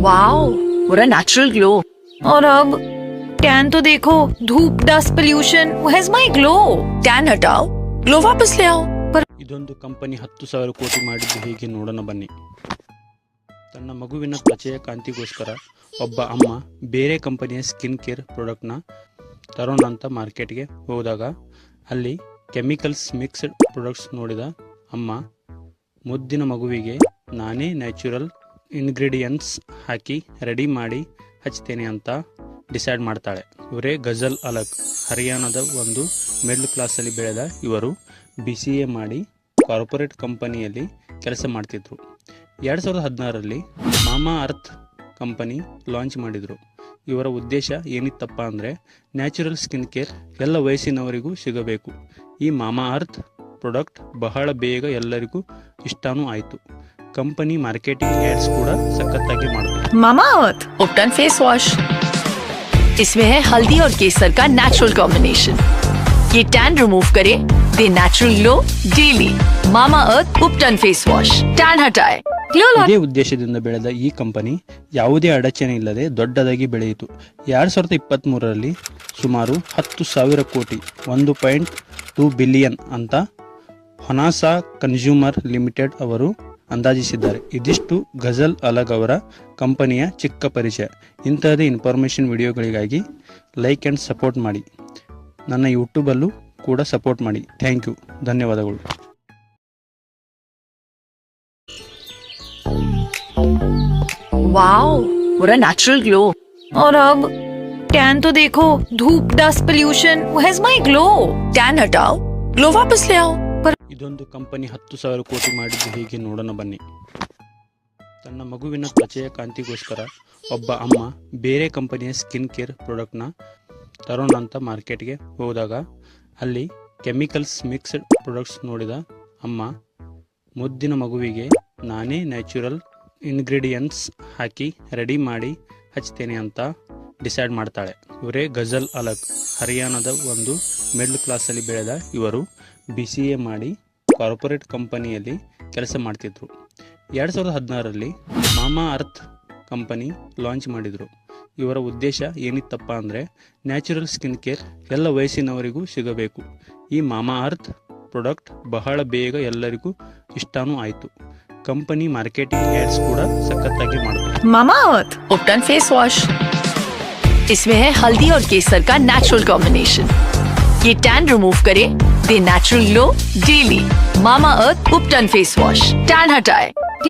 Wow, पूरा natural glow. और अब टैन तो देखो, धूप, dust, pollution, where's my glow? Tan हटाओ, ग्लो वापस ले आओ। ಇದೊಂದು ಕಂಪನಿ 10,000 ಕೋಟಿ ಮಾಡಿದ್ದು ಹೇಗೆ ನೋಡೋಣ ಬನ್ನಿ. ತನ್ನ ಮಗುವಿನ ತ್ವಚೆಯ ಕಾಂತಿಗೋಸ್ಕರ ಒಬ್ಬ ಅಮ್ಮ ಬೇರೆ ಕಂಪನಿಯ ಸ್ಕಿನ್ ಕೇರ್ ಪ್ರಾಡಕ್ಟ್ನ ತರೋಣ ಅಂತ ಮಾರ್ಕೆಟ್ಗೆ ಹೋದಾಗ ಅಲ್ಲಿ ಕೆಮಿಕಲ್ಸ್ ಮಿಕ್ಸ್ಡ್ ಪ್ರಾಡಕ್ಟ್ಸ್ ನೋಡಿದ ಅಮ್ಮ ಮುದ್ದಿನ ಮಗುವಿಗೆ ನಾನೇ ನ್ಯಾಚುರಲ್ ಇಂಗ್ರೀಡಿಯೆಂಟ್ಸ್ ಹಾಕಿ ರೆಡಿ ಮಾಡಿ ಹಚ್ತೇನೆ ಅಂತ ಡಿಸೈಡ್ ಮಾಡ್ತಾಳೆ. ಇವರೇ ಗಜಲ್ ಅಲಗ್, ಹರಿಯಾಣದ ಒಂದು ಮಿಡ್ಲ್ ಕ್ಲಾಸಲ್ಲಿ ಬೆಳೆದ ಇವರು BCA ಮಾಡಿ ಕಾರ್ಪೊರೇಟ್ ಕಂಪನಿಯಲ್ಲಿ ಕೆಲಸ ಮಾಡ್ತಿದ್ರು. 2016ರಲ್ಲಿ ಮಾಮಾ ಅರ್ತ್ ಕಂಪನಿ ಲಾಂಚ್ ಮಾಡಿದರು. ಇವರ ಉದ್ದೇಶ ಏನಿತ್ತಪ್ಪ ಅಂದರೆ ನ್ಯಾಚುರಲ್ ಸ್ಕಿನ್ ಕೇರ್ ಎಲ್ಲ ವಯಸ್ಸಿನವರಿಗೂ ಸಿಗಬೇಕು. ಈ ಮಾಮಾ ಅರ್ತ್ ಪ್ರಾಡಕ್ಟ್ ಬಹಳ ಬೇಗ ಎಲ್ಲರಿಗೂ ಇಷ್ಟನೂ ಆಯಿತು. ಕಂಪನಿ ಮಾರ್ಕೆಟಿಂಗ್ ಆ್ಯಡ್ಸ್ ಕೂಡ ಸಖತ್ತಾಗಿ ಮಾಡಿದ್ರು. Mamaearth. उपटन फेस वॉश, इसमें है हल्दी और केसर का नेचुरल कॉम्बिनेशन। ये टैन रिमूव करे, दे नेचुरल ग्लो डेली। मामा अर्थ उपटन फेस वॉश टैन हटाए, ग्लो ಇದೇ ಉದ್ದೇಶದಿಂದ ಬೆಳೆದ ಈ ಕಂಪನಿ ಯಾವುದೇ ಅಡಚಣೆ ಇಲ್ಲದೆ ದೊಡ್ಡದಾಗಿ ಬೆಳೆಯಿತು. 2023ರಲ್ಲಿ ಸುಮಾರು 10,000 ಕೋಟಿ 1.2 ಬಿಲಿಯನ್ ಅಂತ ಹೊನಾಸಾ ಕನ್ಸ್ಯೂಮರ್ ಲಿಮಿಟೆಡ್ ಅವರು ಅಂದಾಜಿಸಿದ್ದಾರೆ. ಇದಿಷ್ಟು ಗಜಲ್ ಅಲಗ್ ಅವರ ಕಂಪನಿಯ ಚಿಕ್ಕ ಪರಿಚಯ. ಇಂತಹದೇ ಇನ್ಫಾರ್ಮೇಷನ್ ವಿಡಿಯೋಗಳಿಗಾಗಿ ಲೈಕ್ ಆ್ಯಂಡ್ ಸಪೋರ್ಟ್ ಮಾಡಿ. ನನ್ನ ಯೂಟ್ಯೂಬಲ್ಲೂ ಕೂಡ ಸಪೋರ್ಟ್ ಮಾಡಿ. ಥ್ಯಾಂಕ್ ಯು, ಧನ್ಯವಾದಗಳು. वाओ, पूरा नेचुरल ग्लो। और अब टैन तो देखो, धूप, dust, pollution, where's my glow? Tan हटाओ, ग्लो वापस ले आओ। ಇದೊಂದು ಕಂಪನಿ 10,000 ಕೋಟಿ ಮಾಡಿದ್ದು ಹೇಗೆ ನೋಡೋಣ ಬನ್ನಿ. ತನ್ನ ಮಗುವಿನ ತ್ವಚೆಯ ಕಾಂತಿಗೋಸ್ಕರ ಒಬ್ಬ ಅಮ್ಮ ಬೇರೆ ಕಂಪನಿಯ ಸ್ಕಿನ್ ಕೇರ್ ಪ್ರಾಡಕ್ಟ್ನ ತರೋಣ ಅಂತ ಮಾರ್ಕೆಟ್ಗೆ ಹೋದಾಗ ಅಲ್ಲಿ ಕೆಮಿಕಲ್ಸ್ ಮಿಕ್ಸ್ಡ್ ಪ್ರಾಡಕ್ಟ್ಸ್ ನೋಡಿದ ಅಮ್ಮ ಮುದ್ದಿನ ಮಗುವಿಗೆ ನಾನೇ ನ್ಯಾಚುರಲ್ ಇಂಗ್ರೀಡಿಯೆಂಟ್ಸ್ ಹಾಕಿ ರೆಡಿ ಮಾಡಿ ಹಚ್ತೇನೆ ಅಂತ ಡಿಸೈಡ್ ಮಾಡ್ತಾಳೆ. ಇವರೇ ಗಜಲ್ ಅಲಗ್, ಹರಿಯಾಣದ ಒಂದು ಮಿಡ್ಲ್ ಕ್ಲಾಸಲ್ಲಿ ಬೆಳೆದ ಇವರು BCA ಮಾಡಿ ಕಾರ್ಪೊರೇಟ್ ಕಂಪನಿಯಲ್ಲಿ ಕೆಲಸ ಮಾಡ್ತಿದ್ರು. 2016ರಲ್ಲಿ ಮಾಮಾ ಅರ್ತ್ ಕಂಪನಿ ಲಾಂಚ್ ಮಾಡಿದರು. ಇವರ ಉದ್ದೇಶ ಏನಿತ್ತಪ್ಪ ಅಂದರೆ ನ್ಯಾಚುರಲ್ ಸ್ಕಿನ್ ಕೇರ್ ಎಲ್ಲ ವಯಸ್ಸಿನವರಿಗೂ ಸಿಗಬೇಕು. ಈ ಮಾಮಾ ಅರ್ತ್ ಪ್ರಾಡಕ್ಟ್ ಬಹಳ ಬೇಗ ಎಲ್ಲರಿಗೂ ಇಷ್ಟನೂ ಆಯಿತು. ಕಂಪನಿ ಮಾರ್ಕೆಟಿಂಗ್ ಆ್ಯಡ್ಸ್ ಕೂಡ ಸಖತ್ತಾಗಿ ಮಾಡಿದ್ರು. Mamaearth. उपटन फेस वॉश, इसमें है हल्दी और केसर का नेचुरल कॉम्बिनेशन। ये टैन रिमूव करे, दे नेचुरल ग्लो डेली। मामा अर्थ उपटन फेस वॉश टैन हटाए,